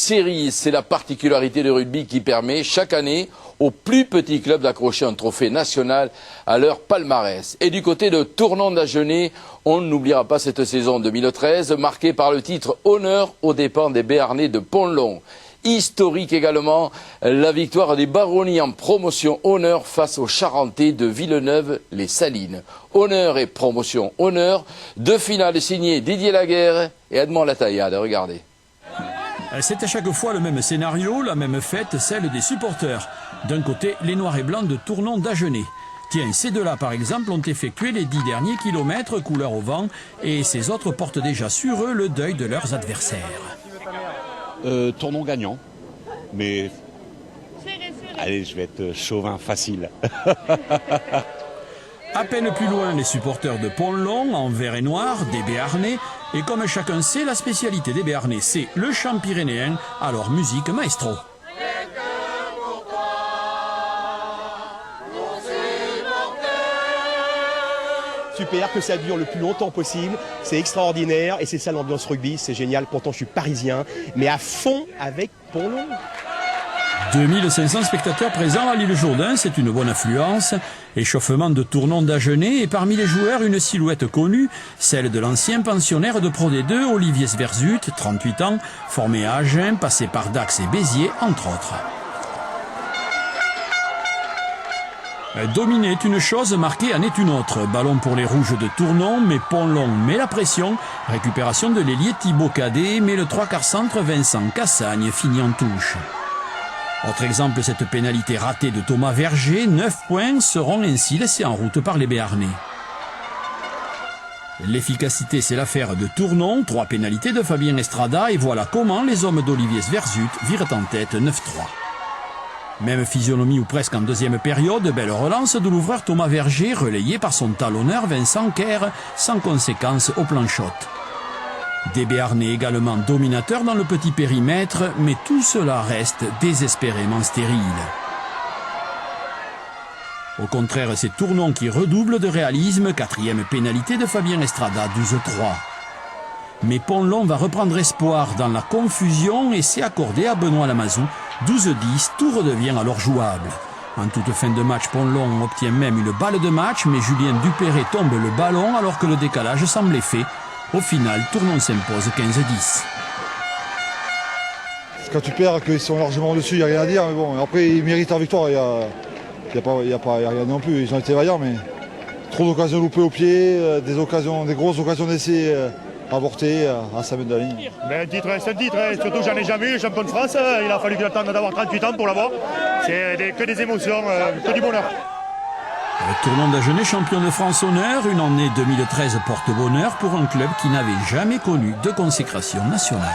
série. C'est la particularité de rugby qui permet chaque année aux plus petits clubs d'accrocher un trophée national à leur palmarès. Et du côté de Tournon d'Agenais, on n'oubliera pas cette saison 2013 marquée par le titre Honneur aux dépens des Béarnais de Pont-Long. Historique également, la victoire des Baronnies en promotion honneur face aux Charentais de Villeneuve-les-Salines. Honneur et promotion honneur, deux finales signées Didier Laguerre et Edmond Lataillade. Regardez. C'est à chaque fois le même scénario, la même fête, celle des supporters. D'un côté, les noirs et blancs de Tournon d'Agenais. Tiens, ces deux-là, par exemple, ont effectué les 10 derniers kilomètres couleur au vent et ces autres portent déjà sur eux le deuil de leurs adversaires. Tournon gagnant, mais allez, je vais être chauvin facile. À peine plus loin, les supporters de Pont-Long, en vert et noir, des Béarnais. Et comme chacun sait, la spécialité des Béarnais, c'est le chant pyrénéen, alors musique maestro. Super, que ça dure le plus longtemps possible, c'est extraordinaire et c'est ça l'ambiance rugby, c'est génial. Pourtant je suis parisien, mais à fond avec Pont-Long. 2500 spectateurs présents à l'île Jourdain, c'est une bonne affluence. Échauffement de Tournon d'Agenais et parmi les joueurs, une silhouette connue, celle de l'ancien pensionnaire de Pro D2, Olivier Sverzut, 38 ans, formé à Agen, passé par Dax et Béziers, entre autres. Dominer est une chose, marquer en est une autre. Ballon pour les rouges de Tournon, mais Pont-Long met la pression. Récupération de l'ailier Thibaut Cadet, mais le 3/4 centre Vincent Cassagne finit en touche. Autre exemple, cette pénalité ratée de Thomas Verger, 9 points seront ainsi laissés en route par les Béarnais. L'efficacité, c'est l'affaire de Tournon, 3 pénalités de Fabien Estrada, et voilà comment les hommes d'Olivier Sverzut virent en tête 9-3. Même physionomie ou presque en deuxième période, belle relance de l'ouvreur Thomas Verger, relayé par son talonneur Vincent Kerr, sans conséquence au plan shot. Des Béarnais également dominateurs dans le petit périmètre, mais tout cela reste désespérément stérile. Au contraire, c'est Tournon qui redouble de réalisme, 4e pénalité de Fabien Estrada, 12-3. Mais Pont-Long va reprendre espoir dans la confusion et s'est accordé à Benoît Lamazou, 12-10, tout redevient alors jouable. En toute fin de match, Pont-Long obtient même une balle de match, mais Julien Dupéré tombe le ballon alors que le décalage semblait fait. Au final, Tournon s'impose 15-10. Quand tu perds, qu'ils sont largement au-dessus, il n'y a rien à dire. Mais bon, après, ils méritent la victoire. Il n'y a rien non plus. Ils ont été vaillants, mais trop d'occasions loupées au pied, des grosses occasions d'essai avortées à 5 mètres de la ligne. Mais un titre, c'est un titre. Surtout, j'en ai jamais eu, le champion de France. Il a fallu que j'attende d'avoir 38 ans pour l'avoir. C'est que des émotions, que du bonheur. Tournon d'Agenais, champion de France honneur, une année 2013 porte bonheur pour un club qui n'avait jamais connu de consécration nationale.